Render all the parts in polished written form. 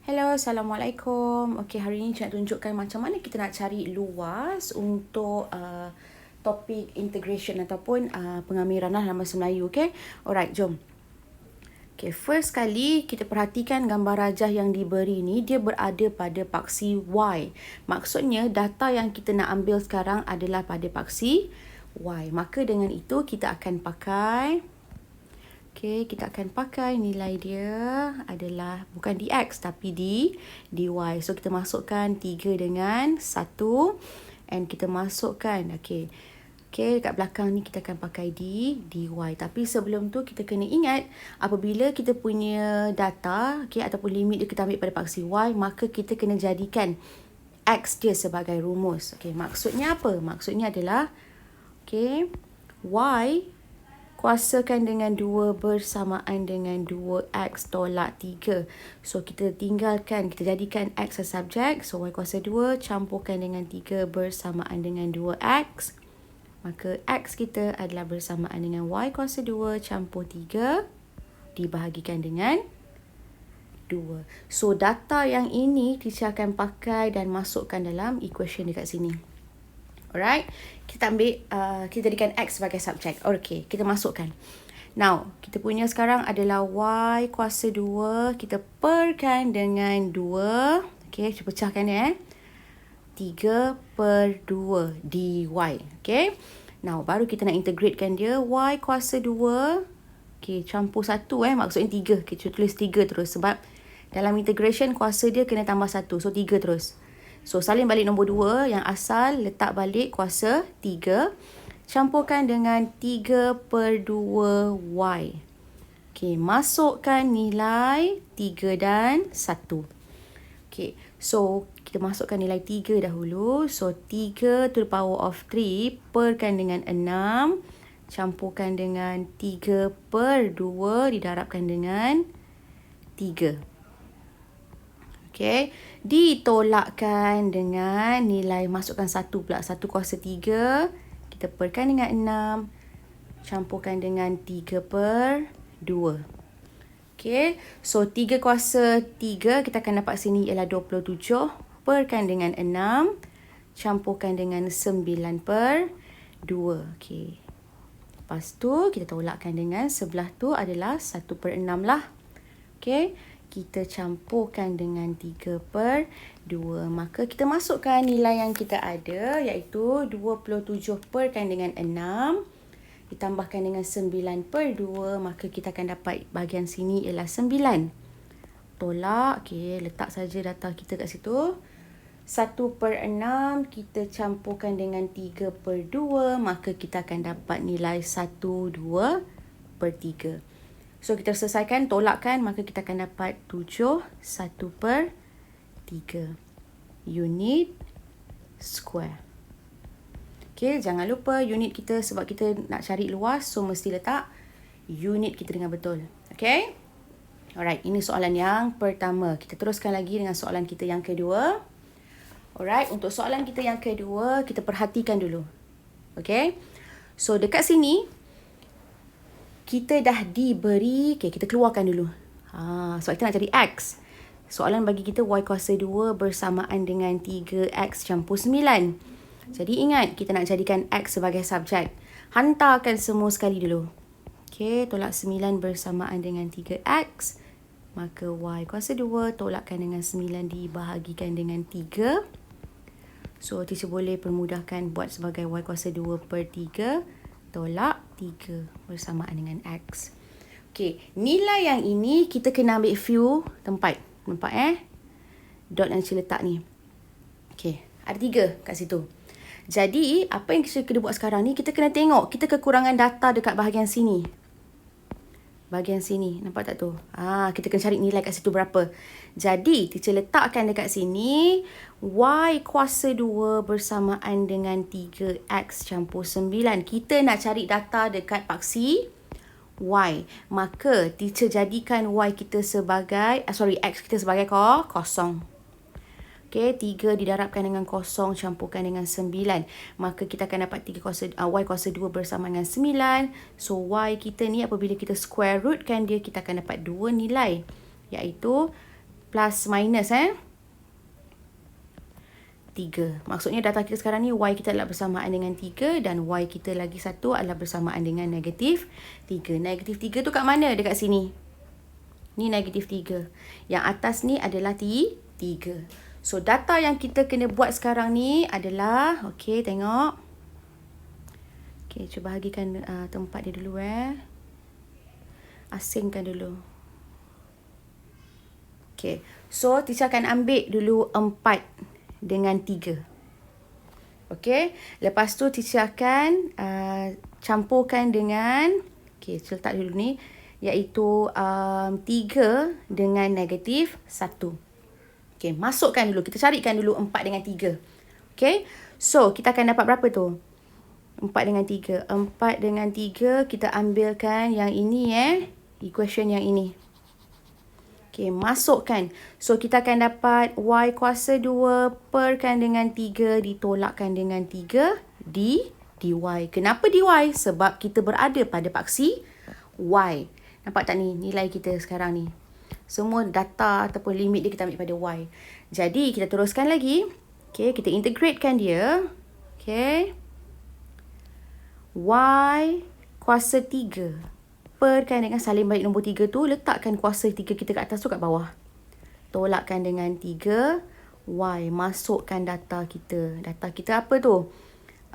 Hello, Assalamualaikum. Okey, hari ini saya nak tunjukkan macam mana kita nak cari luas untuk topik integration ataupun pengamiran dalam bahasa Melayu. Okey, alright, jom. Okay, first kali kita perhatikan gambar rajah yang diberi ni, dia berada pada paksi Y. Maksudnya data yang kita nak ambil sekarang adalah pada paksi Y. Maka dengan itu kita akan pakai, kita akan pakai nilai dia adalah bukan dx tapi dy. So kita masukkan 3 dengan 1 and kita masukkan dekat belakang ni kita akan pakai dy. Tapi sebelum tu kita kena ingat apabila kita punya data ataupun limit dia kita ambil pada paksi y, maka kita kena jadikan x dia sebagai rumus. Maksudnya apa? Maksudnya adalah y kuasakan dengan 2 bersamaan dengan 2x tolak 3. So kita tinggalkan, kita jadikan x as subjek. So y kuasa 2 campurkan dengan 3 bersamaan dengan 2x. Maka x kita adalah bersamaan dengan y kuasa 2 campur 3 dibahagikan dengan 2. So data yang ini teacher akan pakai dan masukkan dalam equation dekat sini. Alright, kita ambil, kita jadikan x sebagai subjek. Okay, kita masukkan. Now, kita punya sekarang adalah y kuasa 2. Kita perkan dengan 2. Okay, kita pecahkan ya. 3 per 2 dy. Okay, now baru kita nak integratekan dia. Y kuasa 2. Okay, campur 1 maksudnya 3. Kita tulis 3 terus sebab dalam integration kuasa dia kena tambah 1. So 3 terus. So, salin balik nombor 2 yang asal, letak balik kuasa 3. Campurkan dengan 3 per 2 y. Okay, masukkan nilai 3 dan 1. Okay, so kita masukkan nilai 3 dahulu. So, 3 to the power of 3 perkan dengan 6. Campurkan dengan 3 per 2 didarabkan dengan 3. Okay, ditolakkan dengan nilai masukkan 1 pula. 1 kuasa 3. Kita perkan dengan 6. Campurkan dengan 3 per 2. Okay, so 3 kuasa 3 kita akan dapat sini ialah 27. Perkan dengan 6. Campurkan dengan 9 per 2. Okay, lepas tu kita tolakkan dengan sebelah tu adalah 1 per 6 lah. Okay, kita campurkan dengan 3 per 2. Maka kita masukkan nilai yang kita ada iaitu 27 perkan dengan 6. Ditambahkan dengan 9 per 2. Maka kita akan dapat bahagian sini ialah 9. Tolak. Okay, letak saja data kita kat situ. 1 per 6 kita campurkan dengan 3 per 2. Maka kita akan dapat nilai 1, 2 per 3. So, kita selesaikan, tolakkan, maka kita akan dapat 7, 1 per 3 unit square. Okay, jangan lupa unit kita sebab kita nak cari luas, so mesti letak unit kita dengan betul. Okay? Alright, ini soalan yang pertama. Kita teruskan lagi dengan soalan kita yang kedua. Alright, untuk soalan kita yang kedua, kita perhatikan dulu. Okay? So, dekat sini, kita dah diberi, kita keluarkan dulu. Sebab kita nak cari x. Soalan bagi kita y kuasa 2 bersamaan dengan 3x campur 9. Jadi ingat, kita nak jadikan x sebagai subjek. Hantarkan semua sekali dulu. Okay, tolak 9 bersamaan dengan 3x. Maka y kuasa 2 tolakkan dengan 9 dibahagikan dengan 3. So, teacher boleh permudahkan buat sebagai y kuasa 2 per 3. Tolak 3 bersamaan dengan x. Okay, nilai yang ini kita kena ambil few tempat. Nampak dot yang saya letak ni. Okay, ada 3 kat situ. Jadi, apa yang kita kena buat sekarang ni, kita kena tengok kita kekurangan data dekat bahagian sini. Bahagian sini, nampak tak tu? Kita kena cari nilai kat situ berapa. Jadi, teacher letakkan dekat sini y kuasa 2 bersamaan dengan 3x campur 9. Kita nak cari data dekat paksi y. Maka, teacher jadikan y kita sebagai, x kita sebagai kosong. Okay, 3 didarabkan dengan kosong campurkan dengan 9. Maka kita akan dapat y kuasa 2 bersama dengan 9. So, y kita ni apabila kita square rootkan dia, kita akan dapat 2 nilai. Iaitu plus minus 3. Maksudnya data kita sekarang ni Y kita adalah bersamaan dengan 3 dan Y kita lagi satu adalah bersamaan dengan negatif 3. Negatif 3 tu kat mana? Dekat sini. Ni negatif 3. Yang atas ni adalah 3. So data yang kita kena buat sekarang ni adalah, okey tengok. Okey, cuba bahagikan tempat dia dulu asingkan dulu. Okey, so teacher akan ambil dulu 4 dengan 3. Okey, lepas tu teacher akan campurkan dengan, okey, saya letak dulu ni, iaitu 3 dengan negatif 1. Okey, masukkan dulu, kita carikan dulu 4 dengan 3. Okey, so kita akan dapat berapa tu? 4 dengan 3. 4 dengan 3, kita ambilkan yang ini equation yang ini. Okey, masukkan. So, kita akan dapat Y kuasa 2 perkan dengan 3 ditolakkan dengan 3 dy. Kenapa dy? Sebab kita berada pada paksi Y. Nampak tak ni nilai kita sekarang ni? Semua data ataupun limit dia kita ambil pada Y. Jadi, kita teruskan lagi. Okey, kita integratekan dia. Okey. Y kuasa 3. Perkan dengan salin balik nombor 3 tu, letakkan kuasa 3 kita kat atas tu kat bawah. Tolakkan dengan 3, Y. Masukkan data kita. Data kita apa tu?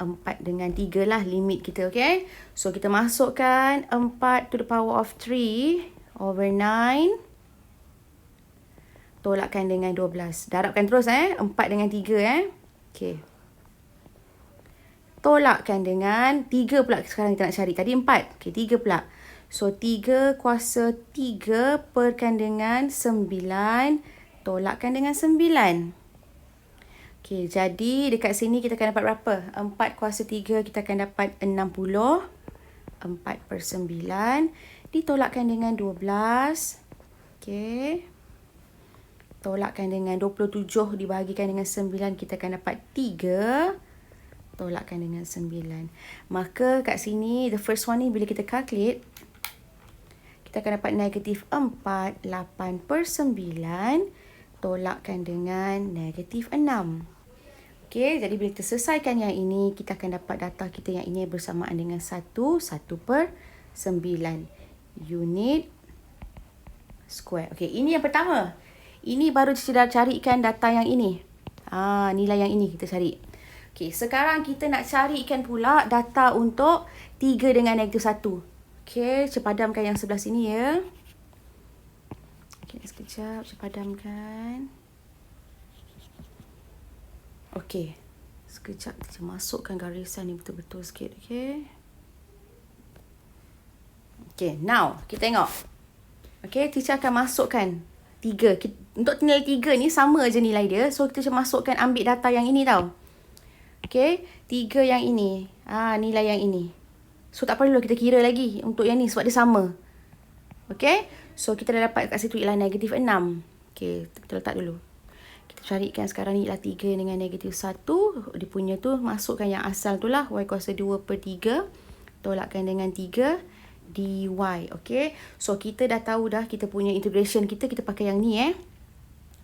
4 dengan 3 lah limit kita, okay? So, kita masukkan 4 to the power of 3 over 9. Tolakkan dengan 12. Darabkan terus, 4 dengan 3, okay. Tolakkan dengan 3 pula sekarang kita nak cari. Tadi 4. Okay, 3 pula. So, 3 kuasa 3 perkan dengan 9. Tolakkan dengan 9. Okey, jadi dekat sini kita akan dapat berapa? 4 kuasa 3 kita akan dapat 60. 4 per 9. Ditolakkan dengan 12. Okey. Tolakkan dengan 27 dibahagikan dengan 9. Kita akan dapat 3. Tolakkan dengan 9. Maka kat sini, the first one ni bila kita calculate, kita akan dapat negatif 4. 8 per 9. Tolakkan dengan negatif 6. Okey, jadi bila kita selesaikan yang ini, kita akan dapat data kita yang ini bersamaan dengan 1 per 9 unit square. Okey, ini yang pertama. Ini baru kita dah carikan data yang ini. Nilai yang ini kita cari. Okey, sekarang kita nak carikan pula data untuk 3 dengan negatif 1. Okey, saya padamkan yang sebelah sini ya. Okey, sekejap saya padamkan. Okey, sekejap saya masukkan garisan ni betul-betul sikit. Okey. Okey, now kita tengok. Okey, teacher akan masukkan 3. Untuk nilai 3 ni sama je nilai dia. So, kita masukkan, ambil data yang ini tau. Okey, 3 yang ini. Nilai yang ini. So, tak perlu kita kira lagi untuk yang ni sebab dia sama. Okey, so kita dah dapat kat situ ialah negatif 6. Okey, kita letak dulu. Kita carikan sekarang ni ialah 3 dengan negatif 1. Dia punya tu, masukkan yang asal tu lah. Y kuasa 2 per 3. Tolakkan dengan 3. dy. Okay. So, kita dah tahu dah kita punya integration kita pakai yang ni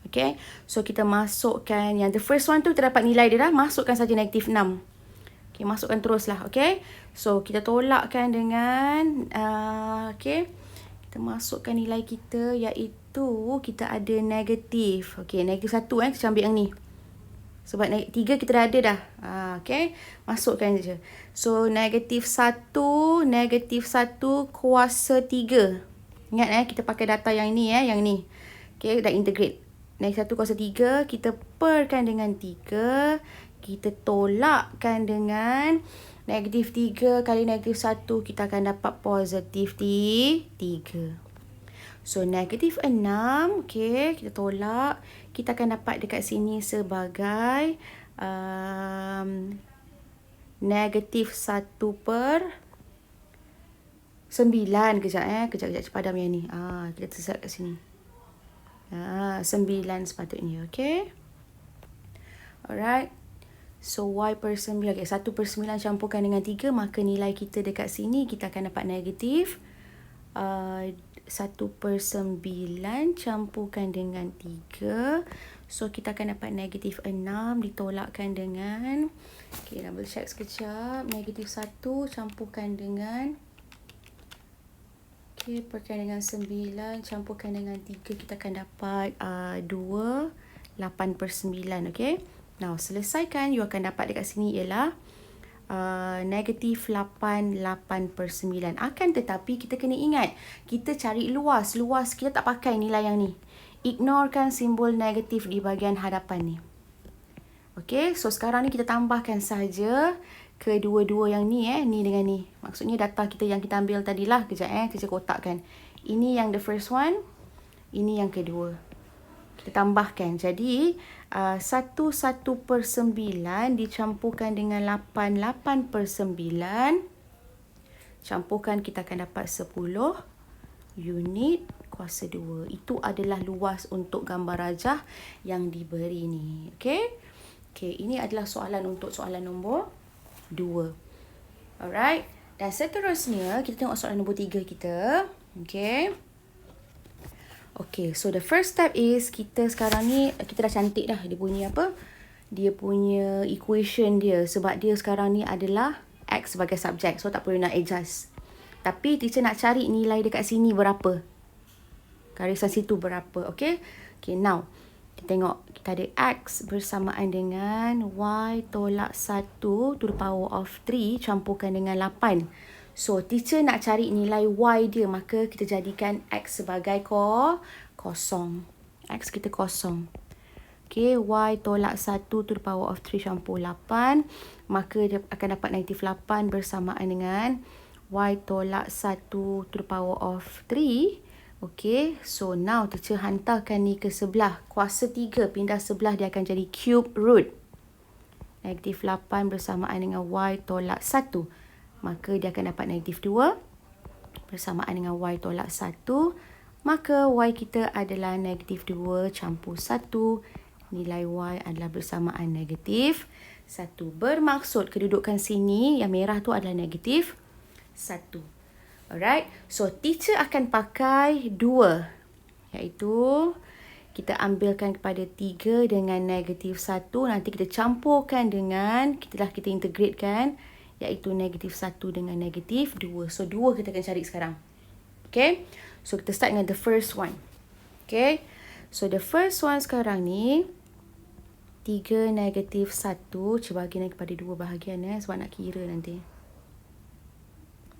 Okay. So, kita masukkan yang the first one tu kita dapat nilai dia dah. Masukkan saja negatif 6. Okay, masukkan terus lah. Okay. So, kita tolakkan dengan okay. Kita masukkan nilai kita iaitu kita ada negatif. Okay, negatif 1 kita ambil yang ni. Sebab 3 kita dah ada dah. Okay. Masukkan je. So, negatif 1 kuasa 3. Ingat kita pakai data yang ni yang ni. Okay, dah integrate. Negatif 1 kuasa 3. Kita perkan dengan 3. Kita tolakkan dengan negatif 3 kali negatif 1. Kita akan dapat positif 3. So, negatif 6. Okay, kita tolak. Kita akan dapat dekat sini sebagai negatif 1 per 9. Kejap Kejap padam yang ni. Kita tersesat kat sini. 9 sepatutnya. Okay. Alright. So, Y per 9. Okay, 1 per 9 campurkan dengan 3. Maka nilai kita dekat sini kita akan dapat negatif 1/9 campurkan dengan 3. So, kita akan dapat negatif 6 ditolakkan dengan, okay, double check sekejap. Negatif 1 campurkan dengan, okay, perkan dengan 9 campurkan dengan 3. Kita akan dapat 2, 8/9. Okay. Now, selesaikan. You akan dapat dekat sini ialah negatif 8, 8/9. Akan tetapi kita kena ingat, kita cari luas. Luas kita tak pakai nilai yang ni. Ignorekan simbol negatif di bahagian hadapan ni. Okay, so sekarang ni kita tambahkan saja kedua-dua yang ni ni dengan ni. Maksudnya data kita yang kita ambil tadilah. Kejap kita kotakkan. Ini yang the first one, ini yang kedua. Kita tambahkan. Jadi 1/9 dicampurkan dengan 8, 8/9. Campurkan, kita akan dapat 10 unit kuasa 2. Itu adalah luas untuk gambar rajah yang diberi ni. Okay. Okay, ini adalah soalan untuk soalan nombor 2. Alright. Dan seterusnya, kita tengok soalan nombor 3 kita. Okay. Okay, so the first step is, kita sekarang ni, kita dah cantik dah dia punya apa? Dia punya equation dia. Sebab dia sekarang ni adalah X sebagai subjek. So, tak perlu nak adjust. Tapi, teacher nak cari nilai dekat sini berapa. Garisan situ berapa. Okay. Okay, now. Kita tengok. Kita ada X bersamaan dengan Y tolak 1 to the power of 3 campurkan dengan 8. So, teacher nak cari nilai Y dia. Maka, kita jadikan X sebagai kosong. X kita kosong. Okay, Y tolak 1 to the power of 3 campur 8. Maka, dia akan dapat negatif 8 bersamaan dengan Y tolak 1 to the power of 3. Okay, so now teacher hantarkan ni ke sebelah. Kuasa 3 pindah sebelah, dia akan jadi cube root. Negatif 8 bersamaan dengan Y tolak 1. Maka dia akan dapat negatif 2 bersamaan dengan Y tolak 1. Maka Y kita adalah negatif 2 campur 1. Nilai Y adalah bersamaan negatif 1. Bermaksud kedudukan sini, yang merah tu adalah negatif 1. Alright, so teacher akan pakai 2. Iaitu, kita ambilkan kepada 3 dengan negatif 1. Nanti kita campurkan dengan, kita integratekan. Iaitu negatif 1 dengan negatif 2. So, 2 kita akan cari sekarang. Okay, so kita start dengan the first one. Okay, so the first one sekarang ni, 3 negatif 1. Cuba bagi kepada 2 bahagian sebab nak kira nanti.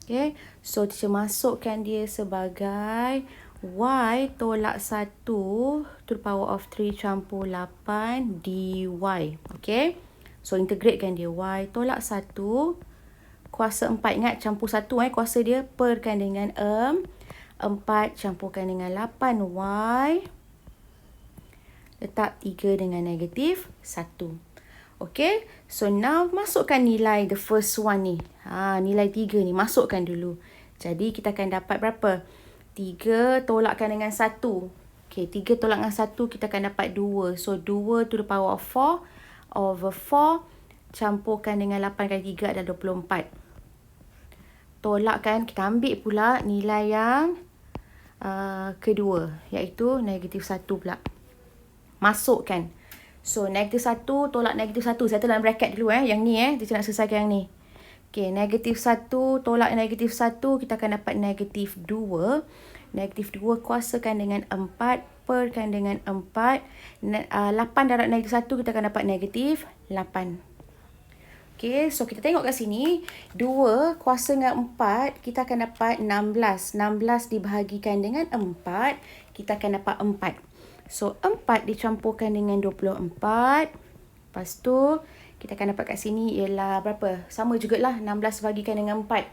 Okay, so teacher masukkan dia sebagai Y tolak 1 to the power of 3 campur 8 dy. Okay, so integratekan dia. Y tolak 1 kuasa 4. Ingat campur 1 kuasa dia perkan dengan 4 campurkan dengan 8Y. Letak 3 dengan negatif 1. Okay, so now masukkan nilai the first one ni. Nilai 3 ni masukkan dulu. Jadi kita akan dapat berapa? 3 tolakkan dengan 1. Okay, 3 tolak dengan 1 kita akan dapat 2. So 2 to the power of 4 over 4 campurkan dengan 8 kali 3 adalah 24. Tolakkan, kita ambil pula nilai yang kedua, iaitu negatif 1 pula. Masukkan. So, negatif 1 tolak negatif 1. Saya dalam bracket dulu yang ni Kita nak selesaikan yang ni. Okay, negatif 1 tolak negatif 1. Kita akan dapat negatif 2. Negatif 2 kuasakan dengan 4. Perkan dengan 4. 8 darab negatif 1. Kita akan dapat negatif 8. Okay, so kita tengok kat sini. 2 kuasa dengan 4. Kita akan dapat 16. 16 dibahagikan dengan 4. Kita akan dapat 4. So, 4 dicampurkan dengan 24. Lepas tu, kita akan dapat kat sini ialah berapa? Sama jugalah, 16 bahagikan dengan 4.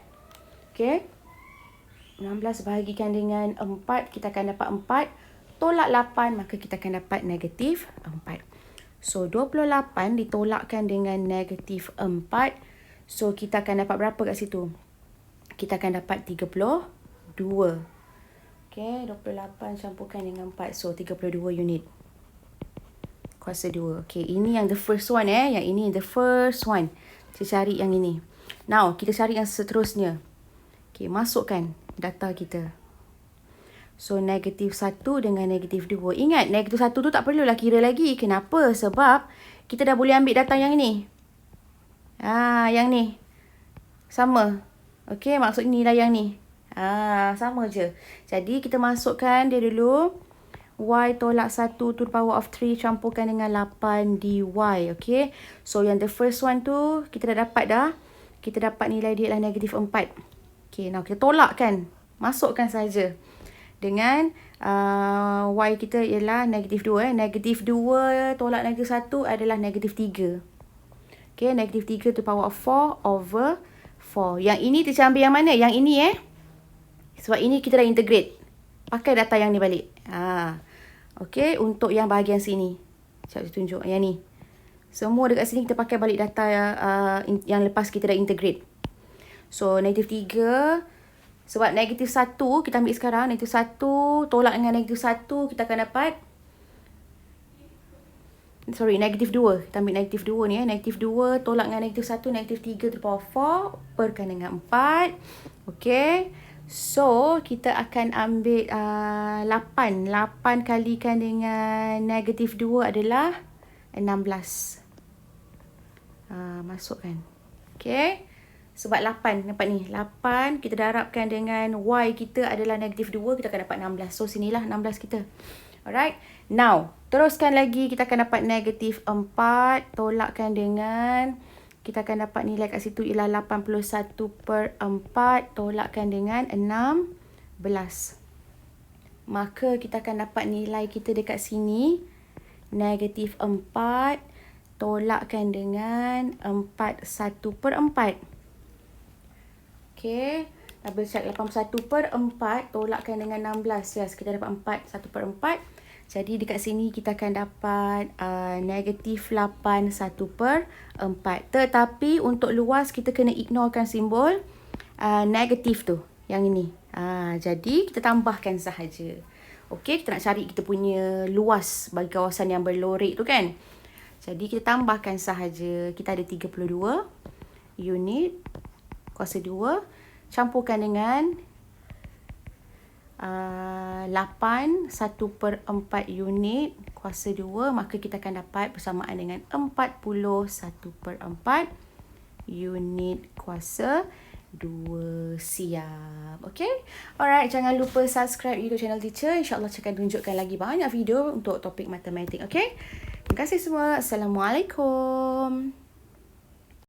Okay. 16 bahagikan dengan 4, kita akan dapat 4. Tolak 8, maka kita akan dapat negatif 4. So, 28 ditolakkan dengan negatif 4. So, kita akan dapat berapa kat situ? Kita akan dapat 32. Okay, 28 campurkan dengan 4. So, 32 unit. Kuasa 2. Okay, ini yang the first one Yang ini the first one. Kita cari yang ini. Now, kita cari yang seterusnya. Okay, masukkan data kita. So, negatif 1 dengan negatif 2. Ingat, negatif 1 tu tak perlulah kira lagi. Kenapa? Sebab kita dah boleh ambil datang yang ni. Yang ni. Sama. Okey, maksud nilai yang ni. Sama je. Jadi, kita masukkan dia dulu. Y tolak 1 to the power of 3 campurkan dengan 8 dy. Okey. So, yang the first one tu, kita dah dapat dah. Kita dapat nilai dia adalah negatif 4. Okey, now kita tolakkan. Masukkan saja. Dengan y kita ialah negatif 2. Negatif 2 tolak negatif 1 adalah negatif 3. Okey, negatif 3 to the power of 4 over 4. Yang ini kita ambil yang mana? Yang ini Sebab ini kita dah integrate. Pakai data yang ni balik. Okey, untuk yang bahagian sini. Saya tunjuk yang ni. Semua dekat sini kita pakai balik data yang lepas kita dah integrate. So, negatif 3. Sebab negatif 1 kita ambil sekarang. Negatif 1 tolak dengan negatif 1 kita akan dapat. Negatif 2. Kita ambil negatif 2 ni. Negatif 2 tolak dengan negatif 1. Negatif 3 to the power 4. Perkan dengan 4. Okey. So, kita akan ambil 8. 8 kalikan dengan negatif 2 adalah 16. Masukkan. Okey. Sebab 8. Nampak ni. 8 kita darabkan dengan y kita adalah negatif 2. Kita akan dapat 16. So, sinilah 16 kita. Alright. Now, teruskan lagi. Kita akan dapat negatif 4. Tolakkan dengan... Kita akan dapat nilai kat situ ialah 81/4. Tolakkan dengan 16. Maka kita akan dapat nilai kita dekat sini. Negatif 4. Tolakkan dengan 41/4. Okey. Double check 81/4. Tolakkan dengan 16. Yes, kita dapat 1/4. Jadi dekat sini kita akan dapat negatif 81/4. Tetapi untuk luas kita kena ignorekan simbol negatif tu. Yang ini. Jadi kita tambahkan sahaja. Okey, kita nak cari kita punya luas bagi kawasan yang berlorek tu kan. Jadi kita tambahkan sahaja. Kita ada 32 unit kuasa 2. Campurkan dengan 8 1/4 unit kuasa 2. Maka kita akan dapat bersamaan dengan 41/4 unit kuasa 2. Siap. Okay. Alright. Jangan lupa subscribe YouTube channel Teacher. InsyaAllah saya akan tunjukkan lagi banyak video untuk topik matematik. Okay. Terima kasih semua. Assalamualaikum.